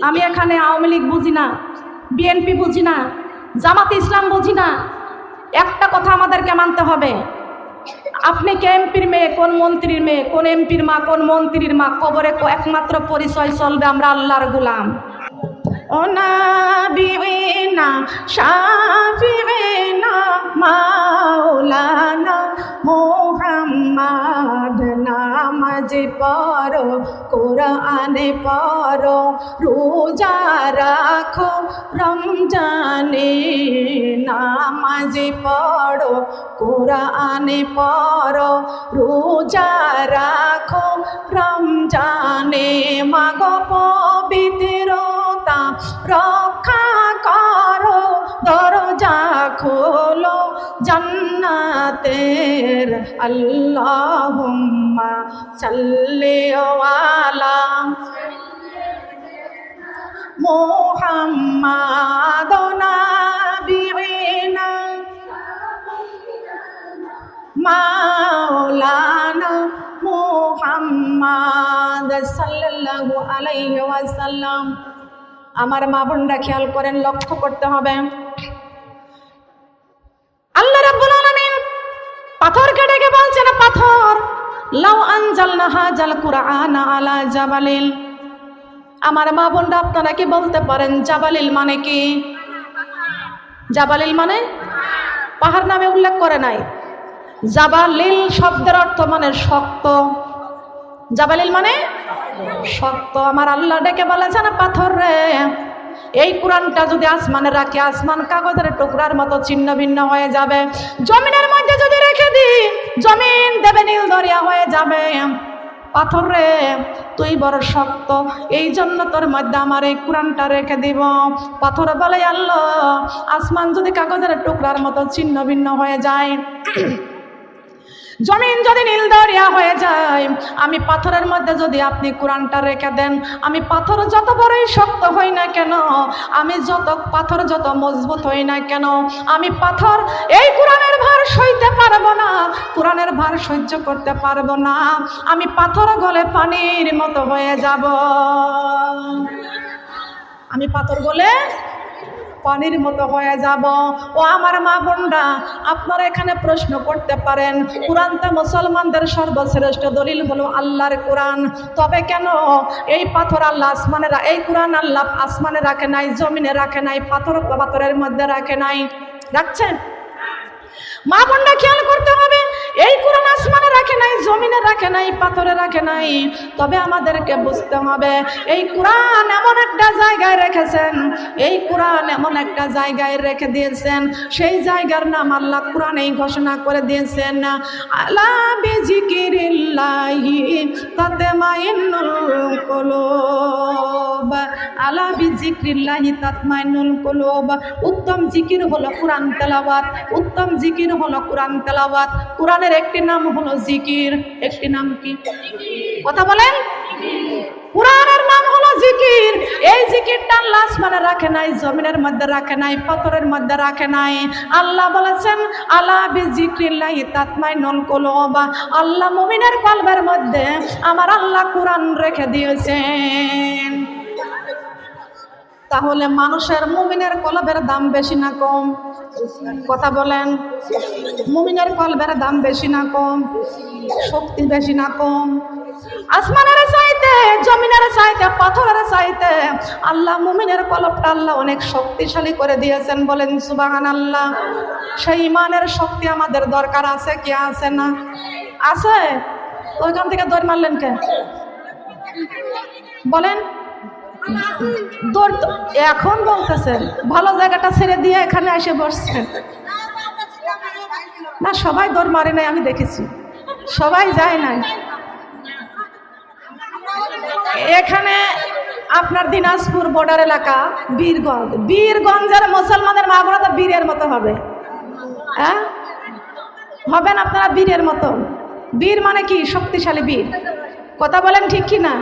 আমি এখানে আওয়ামী লীগ বুঝি না, বিএনপি বুঝি না, জামাত ইসলাম বুঝি না। একটা কথা আমাদেরকে মানতে হবে, আপনি কে এমপির মেয়ে, কোন মন্ত্রীর মেয়ে, কোন এমপির মা, কোন মন্ত্রীর মা, কবরে একমাত্র পরিচয় চলবে আমরা আল্লাহর গোলাম। ও নাবিনা শাফিনা মাওলানা মুহাম্মদ, নামাজ পড়ো, কোরআনে পড়ো, রোজা রাখো রমজানে, নামাজ পড়ো, কোরআনে পড়ো, রোজা রাখো রমজানে, মাগো পবিত্রতা রক্ষা করো, দরজা খোলো জান্নাতের, আল্লাহুম্মা সাল্লি আলা মুহাম্মাদ নাবিয়িনা মাওলানা মুহাম্মদ সাল্লাল্লাহু আলাইহি ওয়াসাল্লাম। আমার মা বোনরা খেয়াল করেন, লক্ষ্য করতে হবে, আল্লাহ রাব্বুল আলামিন পাথরকে ডেকে বলছেন, পাথর লাউ আনজালনা হাযাল কুরআনা আলা জাবালিল। আমার মা বোনরা আপনারা কি বলতে পারেন জাবালিল মানে কি? জাবালিল মানে পাহাড় নামে উল্লেখ করে নাই। জাবালিল শব্দের অর্থ মানে শক্ত, জাবালিল মানে শক্ত। আমার আল্লাহ ডেকে বলেছেন, পাথর রে, এই কোরআনটা যদি আসমানে রাখি, আসমান কাগজের টুকরার মতো ছিন্ন ভিন্ন হয়ে যাবে। জমিনের মধ্যে যদি রেখে দিই, জমিন দেবে নীল দরিয়া হয়ে যাবে। পাথর রে, তুই বড় শক্ত, এই জন্য তোর মধ্যে আমার এই কোরআনটা রেখে দিব। পাথর বলে, আল্লাহ, আসমান যদি কাগজের টুকরার মতো ছিন্ন ভিন্ন হয়ে যায়, জমিন যদি নীল দরিয়া হয়ে যায়, আমি পাথরের মধ্যে যদি আপনি কোরআনটা রেখে দেন, আমি পাথর যত বড়ই শক্ত হই না কেন, আমি পাথর যত মজবুত হই না কেন, আমি পাথর এই কোরআনের ভার সইতে পারবো না, কোরআনের ভার সহ্য করতে পারবো না, আমি পাথর গলে পানির মতো হয়ে যাব। আমি পাথর গলে পানির মতো হয়ে যাব। ও আমার মা বোনরা, আপনারা এখানে প্রশ্ন করতে পারেন, কোরআনটা মুসলমানদের সর্বশ্রেষ্ঠ দলিল হলো আল্লাহর কোরআন, তবে কেন এই পাথর আল্লাহ আসমানে, এই কোরআন আল্লাহ আসমানে রাখে নাই, জমিনে রাখে নাই, পাথরের মধ্যে রাখে নাই? রাখছেন? মা বোনরা খেয়াল করতে হবে, এই কোরআন আসমানে রাখে নাই, জমিনে রাখে নাই, পাথরে রাখে নাই, তবে আমাদেরকে বুঝতে হবে এই কোরআন এমন একটা জায়গায় রেখেছেন, এই কোরআন এমন একটা জায়গায় রেখে দিয়েছেন, সেই জায়গার নাম আল্লাহ কোরআনেই ঘোষণা করে দিয়েছেন, আলা বিজিকিরিল্লাহি তাতমাইন্নুল কুলুব, আলা বিজিকিরিল্লাহি তাতমাইন্নুল কুলুব। উত্তম জিকির হলো কোরআন তেলাওয়াত, উত্তম জিকির হলো কোরআন তেলাওয়াত। কোরআনের একটি নাম হলো জিকির, একটি নাম কি? কথা বলেন। কোরআনের নাম হলো জিকির। এই জিকিরটা আল্লাহ আসমানে রাখে নাই, জমিনের মধ্যে রাখে নাই, পাথরের মধ্যে রাখে নাই। আল্লাহ বলেছেন, আলা বিজিকিরিল্লাহি তাতমাইন্নুল কুলুব, আল্লাহ মুমিনের কলবের মধ্যে আমার আল্লাহ কোরআন রেখে দিয়েছেন। তাহলে মানুষের মুমিনের কলবের দাম বেশি না কম? কথা বলেন। মুমিনের কলবের দাম বেশি না কম? শক্তি বেশি না কম? আসমানের চাইতে, জমিনের চাইতে, পাথরের চাইতে আল্লাহ মুমিনের কলবটা আল্লাহ অনেক শক্তিশালী করে দিয়েছেন। বলেন সুবহানাল্লাহ। সেই ইমানের শক্তি আমাদের দরকার আছে কি আছে না? আছে। তো ওইখান থেকে দৌড় মারলেন কে? বলেন। এখন বলতেছেন, ভালো জায়গাটা ছেড়ে দিয়ে এখানে এসে বসছেন না? সবাই দৌড় মারে নাই, আমি দেখেছি, সবাই যায় নাই। এখানে আপনার দিনাজপুর বর্ডার এলাকা, বীরগঞ্জ, বীরগঞ্জের মুসলমানের মা বোনেরা তো বীরের মতো হবে, হ্যাঁ হবেন আপনারা বীরের মতো। বীর মানে কি? শক্তিশালী বীর। কথা বলেন ঠিক কি না?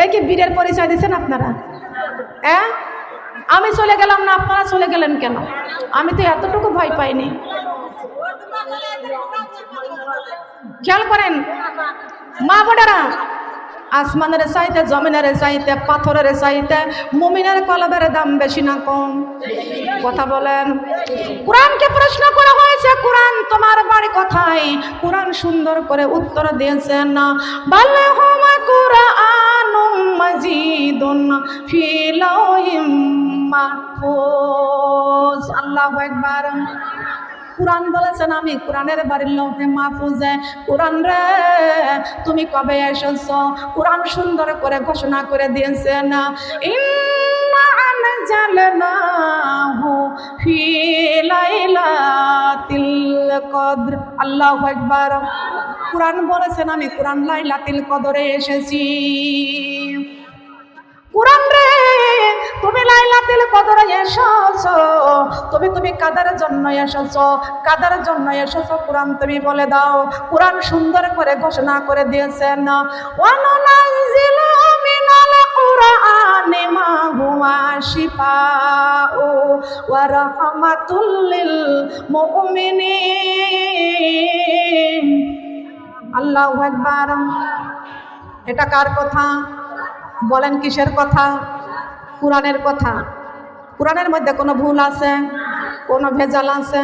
এই কি বীরের পরিচয় দিচ্ছেন আপনারা? হ্যাঁ, আমি চলে গেলাম না, আপনারা চলে গেলেন কেন? আমি তো এতটুকু ভয় পাইনি। খেয়াল করেন মা বোনেরা, আসমানের চাইতে, জমিনের চাইতে, পাথরের চাইতে মুমিনের কলবের দাম বেশি না কম? কথা বলেন। কোরআনকে প্রশ্ন করা হয়েছে, কোরআন তোমার বাড়ি কোথায়? কোরআন সুন্দর করে উত্তর দিয়েছেন না, বাল হুম কুরআনুম মাজিদুন ফি লাওহিম মাহফুজ। আল্লাহু আকবার। কোরআন বলেছেন আমি কোরআনের বাড়ির লৌহে মাহফুজে। কোরআন রে তুমি কবে এসেছ? কোরআন সুন্দর করে ঘোষণা করে দিয়েছেন, ইন্না আনজালনাহু ফি লাইলাতিল কদর। আল্লাহু আকবার। কোরআন বলেছেন আমি কোরআন লাইলাতুল কদরে এসেছি। কোরআন রে তুমি লাইলাতুল কদরে এসেছো, তুমি কাদের জন্য এসেছো? কাদের জন্য এসেছো কোরআন তুমি বলে দাও। কোরআন সুন্দর করে ঘোষণা করে দিয়েছেন, ওয়া নুনাজ্জিলু মিনাল কুরআনি মা হুয়া শিফাউ ওয়া রাহমাতুল লিল মুমিনিন। আল্লাহু আকবার। এটা কার কথা? বলেন কিসের কথা? কোরআনের কথা। কোরআনের মধ্যে কোনো ভুল আছে? কোনো ভেজাল আছে?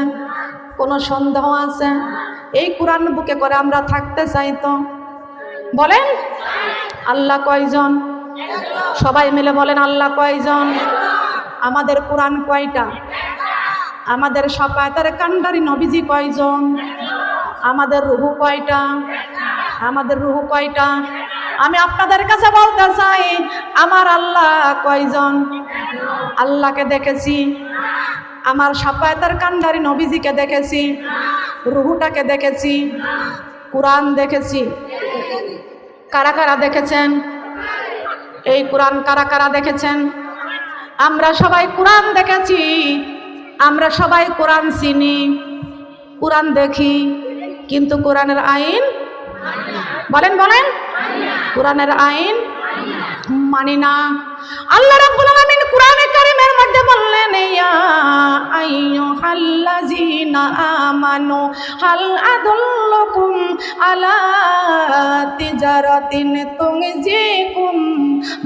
কোনো সন্দেহ আছে? এই কোরআন বুকে করে আমরা থাকতে চাই তো? বলেন আল্লাহ কয়জন? সবাই মিলে বলেন আল্লাহ কয়জন? আমাদের কোরআন কয়টা? আমাদের শাফায়াতের কান্ডারি নবীজি কয়জন? আমাদের রুহু কয়টা? আমাদের রুহু কয়টা? আমি আপনাদের কাছে বলতে চাই, আমার আল্লাহ কয়জন? আল্লাহকে দেখেছি, আমার শাফায়াতের কান্ডারি নবীজিকে দেখেছি, রুহুটাকে দেখেছি, কোরআন দেখেছি। কারা কারা দেখেছেন? এই কোরআন কারা কারা দেখেছেন? আমরা সবাই কোরআন দেখেছি, আমরা সবাই কোরআন চিনি, কোরআন দেখি, কিন্তু কোরআনের আইন বলেন বলেন কোরআনের আইন মানি না। আল্লাহ রাব্বুল আলামিন কোরআনে কারীমের মধ্যে বললেন, ইয়া আইয়ুহাল্লাযীনা আমানু হাল আদুল্লুকুম আলা তিজারাতিন তুনজিকুম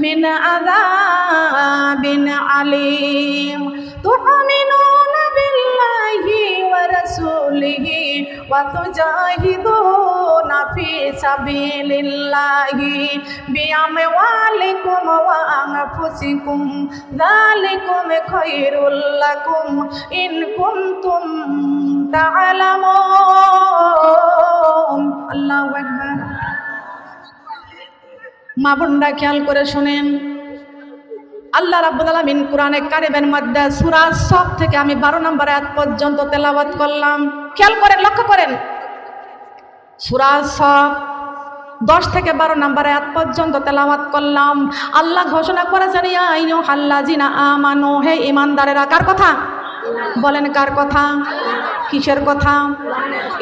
মিন আযাবিন আলীম তুমিনুনা বিল্লাহি ওয়া রাসূলিহি ওয়া তুজাহিদুনা ফি সাবিলিল্লাহি বিআমওয়ালিকুম ওয়া আনফুসিকুম যালিকুম খায়রুল লাকুম ইন কুনতুম তা'লামুন। আল্লাহু আকবার। মা বোনরা খেয়াল করে শুনেন, আল্লাহ রাব্বুল আলামিন কোরআনে কারীমের মধ্যে সূরা সফ থেকে আমি 12 নম্বর আয়াত পর্যন্ত তেলাওয়াত করলাম। খেয়াল করেন, লক্ষ্য করেন, সূরা সফ 10 থেকে 12 নম্বর আয়াত পর্যন্ত তেলাওয়াত করলাম। আল্লাহ ঘোষণা করেছেন, ইয়া আইয়ুহাল্লাযীনা আমানু, হে ঈমানদারেরা। কার কথা? বলেন কার কথা? কিসের কথা?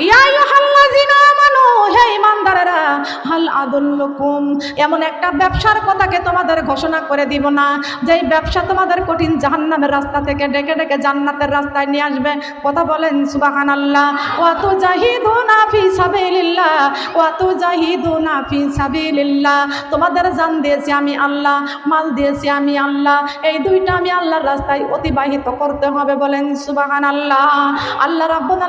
ইয়া আইয়ুহাল্লাযীনা আমানু, হে ঈমানদারেরা, হাল আদুল্লুকুম, এমন একটা ব্যবসার কথাকে তোমাদের ঘোষণা করে দিব না, যেই ব্যবসা তোমাদের কঠিন জাহান্নামের রাস্তা থেকে ডেকে ডেকে জান্নাতের রাস্তায় নিয়ে আসবে। কথা বলেন সুবহানাল্লাহ। ওয়া তুজাহিদুনা ফি সাবিলিল্লাহ, ওয়া তুজাহিদুনা ফি সাবিলিল্লাহ, তোমাদের জান দিয়েছি আমি আল্লাহ, মাল দিয়েছি আমি আল্লাহ, এই দুইটা আমি আল্লাহর রাস্তায় অতিবাহিত করতে হবে। বলেন সুবহানাল্লাহ। আল্লাহ রাব্বুল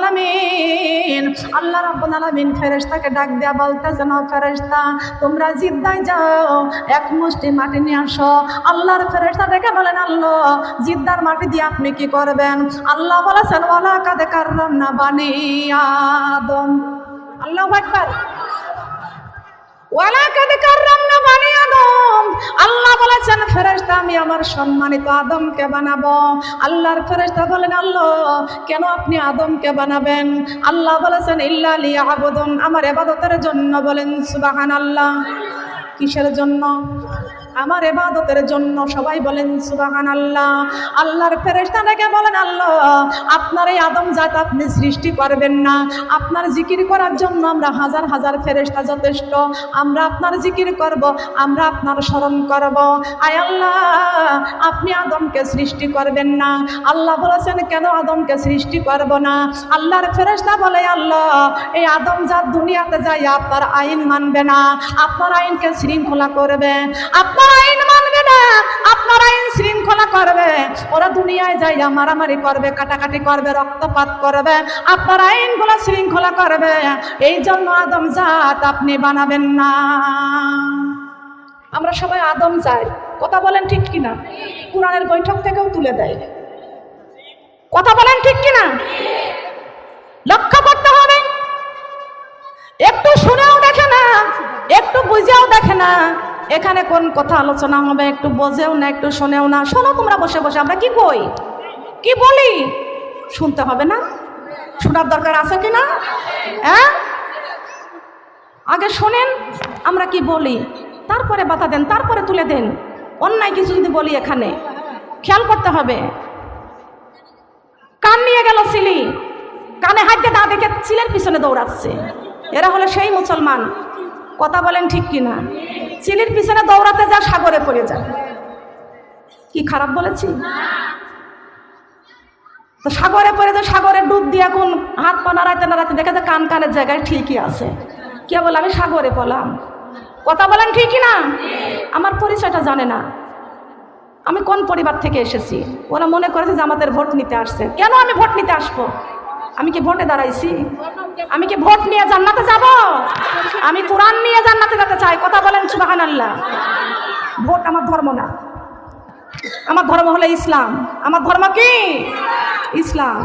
আলামিন ফেরেশতাকে ডাক দেয়া বলতেছেন, ও ফেরেশতা, তোমরা জিদ্দায় যাও, এক মুষ্টি মাটি নিয়ে আসো। আল্লাহর ফেরেশতা ডেকে বলেন, আল্লাহ জিদ্দার মাটি দিয়ে আপনি কি করবেন? আল্লাহ বলেছেন, ওয়ালা কাদ কাররামনা বানি আদম। আল্লাহু আকবার। ওয়ালা কাদ কাররামনা বানি আদম। আল্লাহ বলেছেন, ফেরেশতা আমি আমার সম্মানিত আদমকে বানাবো। আল্লাহর ফেরেশতা বলেন, আল্লাহ কেন আপনি আদমকে বানাবেন? আল্লাহ বলেছেন, ইল্লা লিয়াবুদুন, আমার ইবাদতের জন্য। বলেন সুবহানাল্লাহ। কিসের জন্য? আমার ইবাদতের জন্য। সবাই বলেন সুবহানাল্লাহ। আল্লাহর ফেরেশতা ডেকে বলেন, আল্লাহ আপনার এই আদম জাত আপনি সৃষ্টি করবেন না, আপনার জিকির করার জন্য আমরা হাজার হাজার ফেরেশতা যথেষ্ট। আমরা আপনার জিকির করব, আমরা আপনার স্মরণ করব। আয় আল্লাহ আপনি আদমকে সৃষ্টি করবেন না। আল্লাহ বলেছেন কেন আদমকে সৃষ্টি করব না? আল্লাহর ফেরেশতা বলে আল্লাহ এই আদম জাত দুনিয়াতে যাই আপনার আইন মানবে না, আপনার আইনকে শৃঙ্খলা করবে, আপনার আইন মানবে না, আপনার আইন শৃঙ্খলা করবে, ওরা দুনিয়ায় যাই মারামারি করবে, কাটাকাটি করবে, রক্তপাত করবে, আপনার আইনগুলো শৃঙ্খলা করবে। এই জন্য আদম জাত আপনি বানাবেন না। আমরা সবাই আদম চাই, কথা বলেন ঠিক কিনা? কোরআনের বৈঠক থেকেও তুলে দেয়, কথা বলেন ঠিক কিনা? লক্ষ্য করতে হবে, একটু শুনেও দেখে না, একটু বুঝেও দেখে না এখানে কোন কথা আলোচনা হবে, একটু বোঝেও না, একটু শোনেও না। শোনো তোমরা বসে বসে আমরা কি কই, কি বলি, শুনতে হবে না? শোনার দরকার আছে কিনা? হ্যাঁ, আগে শোনেন আমরা কি বলি, তারপরে বাধা দেন, তারপরে তুলে দেন। অন্যায় কিছু যদি বলি এখানে খেয়াল করতে হবে। কান নিয়ে গেল সিলি, কানে হাত দিয়ে দাঁত দেখে চিলের পিছনে দৌড়াচ্ছে, এরা হলো সেই মুসলমান। কথা বলেন ঠিক কিনা? চিলির পিছনে দৌড়াতে যা সাগরে পড়ে যায়। কি খারাপ বলেছি? তো সাগরে পড়ে যায়, সাগরে ডুব দিয়ে কোন হাত পা নাড়াইতে নাড়াইতে দেখে যে কান কানের জায়গায় ঠিকই আছে। কে বলে আমি সাগরে পড়লাম? কথা বলেন ঠিক কিনা? আমার পরিচয়টা জানে না, আমি কোন পরিবার থেকে এসেছি। ওরা মনে করেছে যে আমাদের ভোট নিতে আসছে। কেন আমি ভোট নিতে আসবো? আমি কি ভোটে দাঁড়াইছি? আমি কি ভোট নিয়ে জান্নাতে যাব? আমি কোরআন নিয়ে জান্নাতে যেতে চাই। কথা বলেন সুবহানাল্লাহ। ভোট আমার ধর্ম না, আমার ধর্ম হলো ইসলাম। আমার ধর্ম কি? ইসলাম।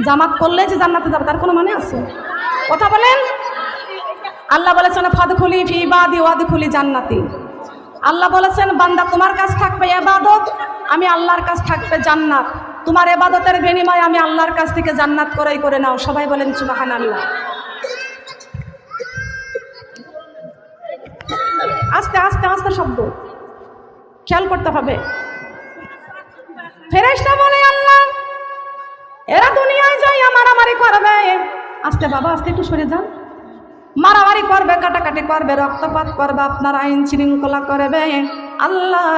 জামাত করলে যে জান্নাতে যাবে তার কোনো মানে আছে? কথা বলেন। আল্লাহ বলেছেন ফাদখুলি ফি ইবাদি ওয়াদখুলি জান্নাতি। আল্লাহ বলেছেন বান্দা তোমার কাছ থাকবে ইবাদত, আমি আল্লাহর কাছ থাকবে জান্নাত। তোমার ইবাদতের বিনিময়ে আমি আল্লাহর কাছ থেকে জান্নাত করে নাও। সবাই বলেন সুবহানাল্লাহ। আস্তে আস্তে আস্তে শব্দ খেয়াল করতে হবে। ফেরেশতা বলে আল্লাহ এরা দুনিয়ায় যাই মারামারি করবে। আস্তে বাবা, আস্তে একটু সরে যান। মারামারি করবে, কাটাকাটি করবে, রক্তপাত করবে, আপনার আইন শৃঙ্খলা করবে। আল্লাহ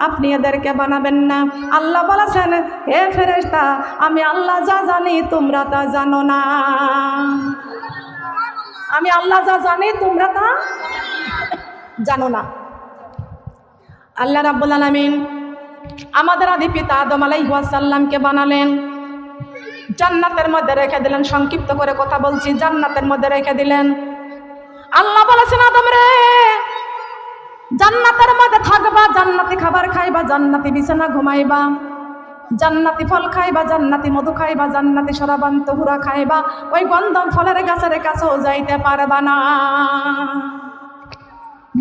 আপনি এদেরকে বানাবেন না। আল্লাহ বলেছেন হে ফেরেশতা আমি আল্লাহ যা জানি তোমরা তা জানো না। আমি আল্লাহ যা জানি তোমরা তা জানো না। আল্লাহ রাব্বুল আলামিন আমাদের আদি পিতা আদম আলাইহিস সালামকে বানালেন, জান্নাতের মধ্যে রেখে দিলেন। সংক্ষিপ্ত করে কথা বলছি, জান্নাতের মধ্যে রেখে দিলেন। আল্লাহ বলেছেন আদম রে জান্নাতের মধ্যে থাকবা, জান্নাতি খাবার খাইবা, জান্নাতি বিছানা ঘুমাইবা, জান্নাতি ফল খাইবা, জান্নাতি মধু খাইবা, জান্নাতি শরাবান তহুরা খাইবা। ওই গন্ধম ফলের গাছের কাছেও যাইতে পারবা না।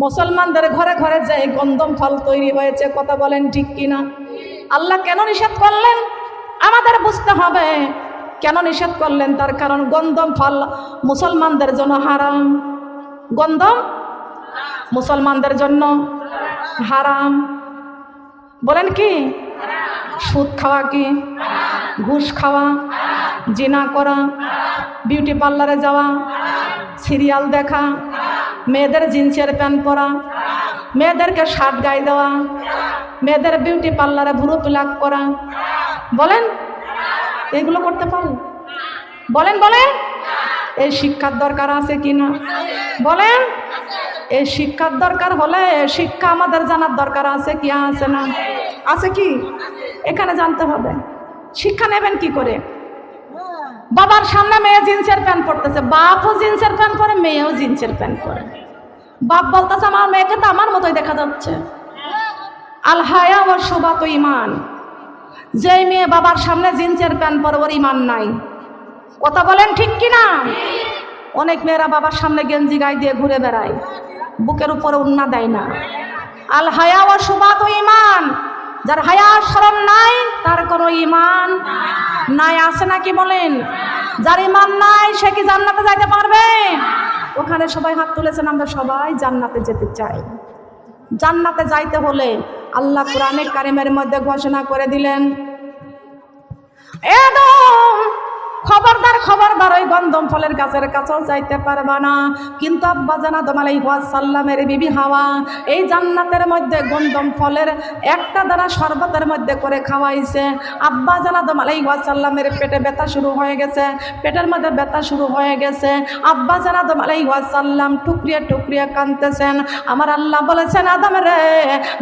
মুসলমানদের ঘরে ঘরে যে গন্ধম ফল তৈরি হয়েছে, কথা বলেন ঠিক কিনা? আল্লাহ কেন নিষেধ করলেন আমাদের বুঝতে হবে। কেন নিষেধ করলেন? তার কারণ গন্ধম ফল মুসলমানদের জন্য হারাম। গন্ধম মুসলমানদের জন্য হারাম। বলেন কি? সুদ খাওয়া কি? ঘুষ খাওয়া, জিনা করা, বিউটি পার্লারে যাওয়া, সিরিয়াল দেখা, মেয়েদের জিন্সের প্যান্ট পরা, মেয়েদেরকে শার্ট গায়ে দেওয়া, মেয়েদের বিউটি পার্লারে ভুরু প্লাক করা, বলেন এগুলো করতে পারেন? বলেন বলেন এই শিক্ষার দরকার আছে কিনা? বলেন এই শিক্ষার দরকার হলে শিক্ষা আমাদের জানার দরকার আছে কি? আছে না? আছে কি? এখানে জানতে হবে। শিক্ষা নেবেন কি করে? বাবার সামনে মেয়ে জিন্সের প্যান্ট পরতেছে, বাপও জিন্সের প্যান্ট পরে, মেয়েও জিন্সের প্যান্ট পরে। বাপ বলতেছে আমার মেয়েকে তো আমার মতোই দেখা যাচ্ছে। আল হায়া ওয়া শুবাতু ঈমান। যেই মেয়ে বাবার সামনে জিন্সের প্যান্ট পরে ওর ঈমান নাই। কথা বলেন ঠিক কিনা? অনেক মেয়েরা বাবার সামনে গেঞ্জি গায়ে দিয়ে ঘুরে বেড়ায়, বুকের উপরে উন্না দেয় না। আল হায়া ওয়া শুবাতু ঈমান। যার হায়া শরম নাই তার কোনো ঈমান নাই। আছে নাকি বলেন? যার ঈমান নাই সে কি জান্নাতে যাইতে পারবে? ওখানে সবাই হাত তুলেছেন, আমরা সবাই জান্নাতে যেতে চাই। জান্নাতে যাইতে হলে আল্লাহ কোরআনে কারিমের মধ্যে ঘোষণা করে দিলেন আদম খবরদার খবরদার ওই গন্ধম ফলের গাছের কাছেও যাইতে পারবা না। কিন্তু আব্বাজান আদম আলাইহিস সালামের বিবি হাওয়া এই জান্নাতের মধ্যে গন্ধম ফলের একটা দানা শরবতের মধ্যে করে খাওয়াইছে। আব্বাজান আদম আলাইহিস সালামের পেটে ব্যথা শুরু হয়ে গেছে, পেটের মধ্যে ব্যথা শুরু হয়ে গেছে। আব্বাজান আদম আলাইহিস সালাম টুকরিয়ে টুকরিয়ে কাঁদতেছেন। আমার আল্লাহ বলেছেন, আদম রে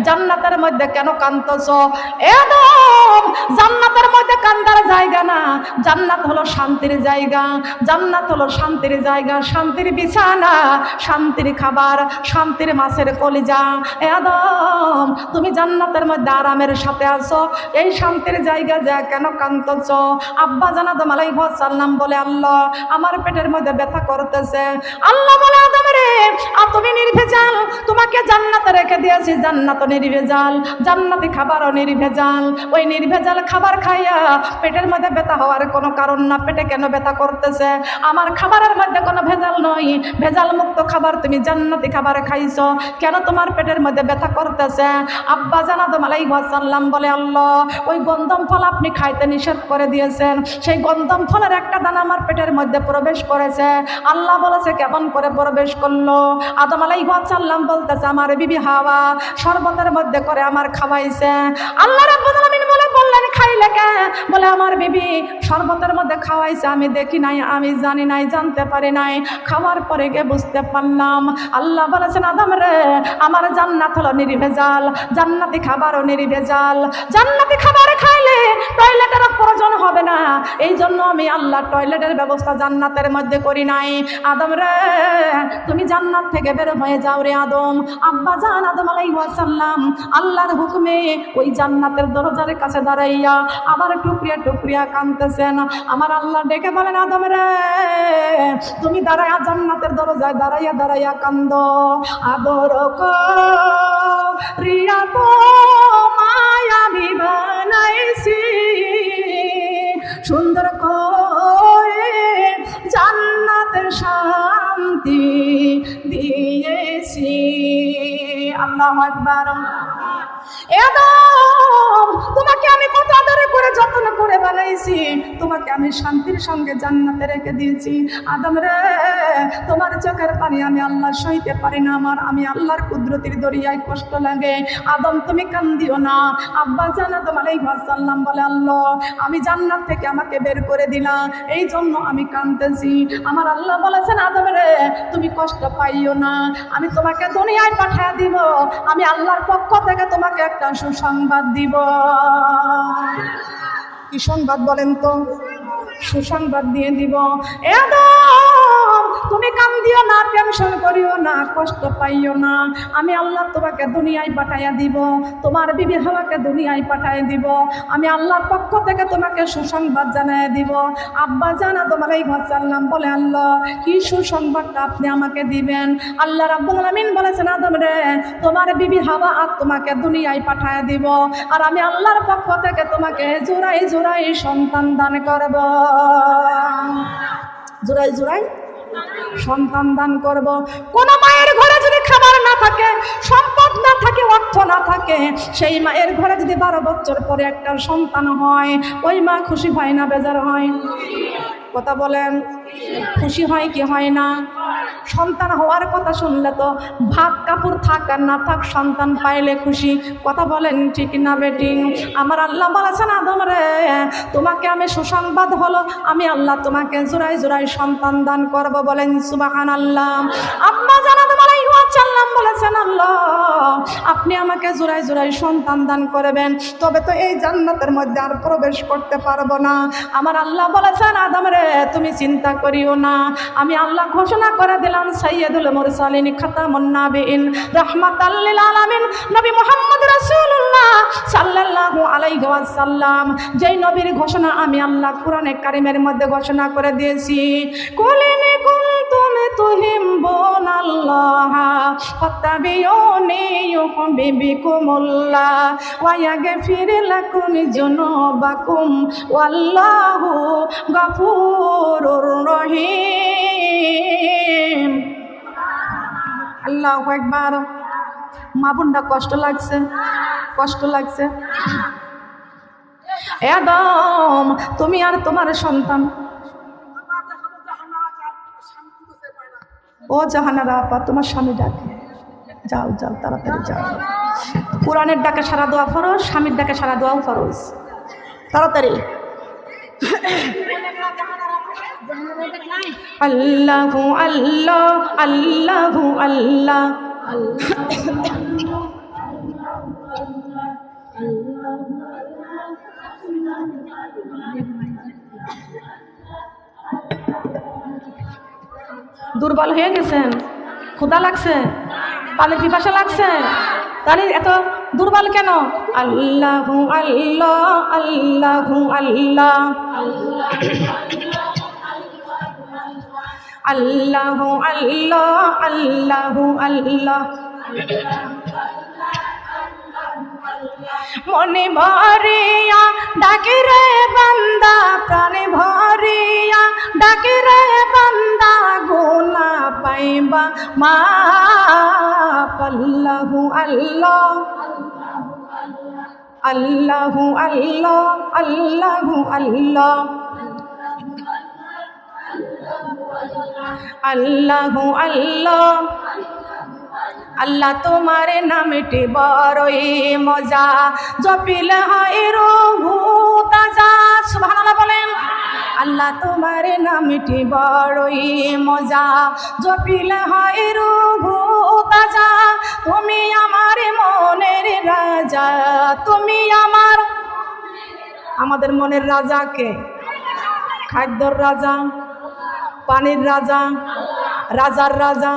জান্নাতের মধ্যে কেন কাঁদতেছ? এ আদম, জান্নাতের মধ্যে কান্দার জায়গা না, জান্নাত হলো শান্তির জায়গা, জান্নাত হলো শান্তির জায়গা, শান্তির বিছানা, শান্তির খাবার, শান্তির মাছের কলিজা। এ আদম, তুমি জান্নাতের মধ্যে আরামের সাথে আছো, এই শান্তির জায়গা যা কেন কাঁদতেছ? আব্বাজান আদম আলাইহিস সালাম বলে, আল্লাহ আমার পেটের মধ্যে ব্যথা করতেছে। আল্লাহ বলে, আদম রে তুমি নির্ভেজাল, তোমাকে জান্নাতে রেখে দিয়েছি, জান্নাত নির্ভেজাল, জান্নাতি খাবারও নির্ভেজাল। ওই নির্ভেজাল খাবার খাইয়া পেটের মধ্যে ব্যথা হওয়ার কোনো কারণ না। পেটে কেন ব্যথা করতেছে? আমার খাবারের মধ্যে কোনো ভেজাল নয়, ভেজাল মুক্ত খাবার, তুমি জান্নাতি খাবার খাইছো, কেন তোমার পেটের মধ্যে ব্যথা করতেছে? আব্বাজান আদম আলাইহিস সালাম বলে, আল্লাহ ওই গন্ধম ফল আপনি খাইতে নিষেধ করে দিয়েছেন, সেই গন্ধম ফলের একটা দানা আমার পেটের মধ্যে প্রবেশ করেছে। আল্লাহ বলেছে, কেমন করে প্রবেশ করলো? আদম আলাইহিস সালাম বলতেছে, আমার বিবি হাওয়া শরবতের মধ্যে করে আমার খাওয়াইছে। আল্লাহ রাব্বুল আলামিন বললেন, খাইলে কে? বলে, আমার বিবি শরবতের মধ্যে খাওয়াইছে, আমি দেখি নাই, আমি জানি নাই, জানতে পারি নাই, খাওয়ার পরে গিয়ে বুঝতে পারলাম। আল্লাহ বলেছেন, আদম রে আমার জান্নাত হলো নির্ভেজাল, জান্নাতি খাবারও নির্ভেজাল, জান্নাতি খাবার খাইলে টয়লেটের প্রয়োজন হবে না, এই জন্য আমি আল্লাহ টয়লেটের ব্যবস্থা জান্নাতের মধ্যে করি নাই। আদম রে তুমি জান্নাত থেকে বের হয়ে যাও রে আদম। আব্বাজান আদম আলাইহিস সালাম আল্লাহর হুকুমে ওই জান্নাতের দরজার কাছে দাঁড়াইয়া আবার টুকরিয়া টুকরিয়া কাঁদতেছেন। আমার আল্লাহ ডেকে বলেন, আদম রে তুমি দাঁড়াইয়া জান্নাতের দরজায় দাঁড়াইয়া দাঁড়াইয়া কান্দ। আদর করিয়া তোমায় আমি বানাইছি, সুন্দর করে জান্নাতের শান্তি দিয়েছি। আল্লাহু আকবার। আদম, তোমাকে আমি কত আদর করে যত্ন করে বানাইছি, তোমাকে আমি শান্তির সঙ্গে জান্নাতে রেখে দিয়েছি। আদম রে তোমার চোখের পানি আমি আল্লাহ সইতে পারি না, আমি আল্লাহর কুদরতির দরিয়ায় কষ্ট লাগে। আদম তুমি কান্দিও না। আব্বাজান আদম আলাইহিস সালাম বলে, আল্লাহ আমি জান্নাত থেকে আমাকে বের করে দিলাম, এই জন্য আমি কাঁদতেছি। আমার আল্লাহ বলেছেন, আদম রে তুমি কষ্ট পাইও না, আমি তোমাকে দুনিয়ায় পাঠিয়ে দিব, আমি আল্লাহর পক্ষ থেকে তোমাকে একটা সুসংবাদ দিব। কি সংবাদ বলেন তো? সুসংবাদ দিয়ে দিব। আদম তুমি কান্দিও না, টেনশন করিও না, কষ্ট পাইও না, আমি আল্লাহ তোমাকে দুনিয়ায় পাঠাইয়া দিব, তোমার বিবি হাওয়াকে দুনিয়ায় পাঠাইয়া দিব, আমি আল্লাহর পক্ষ থেকে তোমাকে সুসংবাদ জানাইয়া দিব। আব্বাজান আদম আলাইহিস সালাম বলে, আল্লাহ কি সুসংবাদটা আপনি আমাকে দিবেন? আল্লাহ রাব্বুল আলামিন বলেছেন, আদম রে তোমার বিবি হাওয়া আর তোমাকে দুনিয়ায় পাঠাইয়া দিব, আর আমি আল্লাহর পক্ষ থেকে তোমাকে জোড়াই জোড়াই সন্তান দান করব। জোড়াই জোড়াই সন্তান দান করব। কোন মায়ের ঘরে যদি খাবার না থাকে, সম্পদ না থাকে, অর্থ না থাকে, সেই মায়ের ঘরে যদি 12 বছর পরে একটা সন্তান হয়, ওই মা খুশি হয় না বেজার হয়? কথা বলেন, খুশি হয় কি হয় না? সন্তান হওয়ার কথা শুনলে তো ভাত কাপড় থাক আর না থাক, সন্তান পাইলে খুশি। কথা বলেন ঠিক না বেটি? আমার আল্লাহ বলেছেন, আদম রে তোমাকে আমি সুসংবাদ হলো, আমি আল্লাহ তোমাকে জোড়াই জোড়াই সন্তান দান করব। বলেন সুবহানাল্লাহ। আব্বাজান আদম আলাইহিস সালাম বলেছেন, আল্লাহ আপনি আমাকে জোড়াই জোড়াই সন্তান দান করবেন, তবে তো এই জান্নাতের মধ্যে আর প্রবেশ করতে পারবো না। আমার আল্লাহ বলেছেন, আদম রে তুমি চিন্তা করিও না, আমি আল্লাহ ঘোষণা করে দিলাম, সাইয়্যিদুল মুরসালিন খাতামুন নাবিয়িন রাহমাতাল লিল আলামিন নবী মুহাম্মদ রাসূলুল্লাহ সাল্লাল্লাহু আলাইহি ওয়াসাল্লাম, যেই নবীর ঘোষণা আমি আল্লাহ কোরআনে কারীমের মধ্যে ঘোষণা করে দিয়েছি, কুলিনি কুনতুম তুহিব্বুনাল্লাহ ফাত্তাবিউনি ইউহিব্বুকুমুল্লাহ ওয়া ইয়াগফির লাকুম যুনুবাকুম ওয়াল্লাহু গফুরুর রহিম। আল্লাহু আকবার। মা বোনটা কষ্ট লাগছে, কষ্ট লাগছে। আদম তুমি আর তোমার সন্তান ও জাহানারা আপা, তোমার স্বামী ডাকে, যাও যাও তাড়াতাড়ি যাও। কোরআনের ডাকে সারা দেওয়া ফরজ, স্বামীর ডাকে সারা দেওয়াও ফরজ। তাড়াতাড়ি। আল্লাহু আল্লাহ আল্লাহু আল্লাহ। দুর্বল হয়ে গেছেন, ক্ষুধা লাগছে, পানির পিপাসা লাগছে, তাহলে এত দুর্বল কেন? আল্লাহু আল্লাহ আল্লাহু আল্লাহ আল্লাহু আল্লাহ আল্লাহু আল্লাহ। মনে ভরিয়া ডাকে রে বান্দা, প্রাণে ভরিয়া ডাকে রে বান্দা, গুনা পাইবা মাপ। আল্লাহু আল্লাহ আল্লাহু আল্লাহ আল্লাহু আল্লাহ আল্লাহু আল্লাহ। আল্লাহ তোমার নামটি বড়ই মজা, জপিলে হয় রূহ তাজা। সুবহানাল্লাহ বলেন। আল্লাহ তোমার নামটি বড়ই মজা, জপিলে হয় রূহ তাজা। তুমি আমার মনের রাজা, তুমি আমাদের মনের রাজাকে, খাদ্যর রাজা, পানির রাজা, রাজার রাজা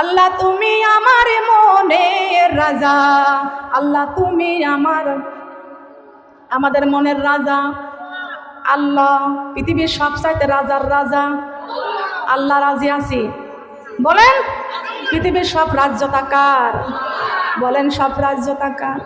আল্লাহ। তুমি আমার মনের রাজা, আল্লাহ তুমি আমাদের মনের রাজা। আল্লাহ পৃথিবীর সবচাইতে রাজার রাজা। আল্লাহ রাজি আছি বলেন। পৃথিবীর সব রাজ্য তাকার, বলেন সব রাজ্য তাকার।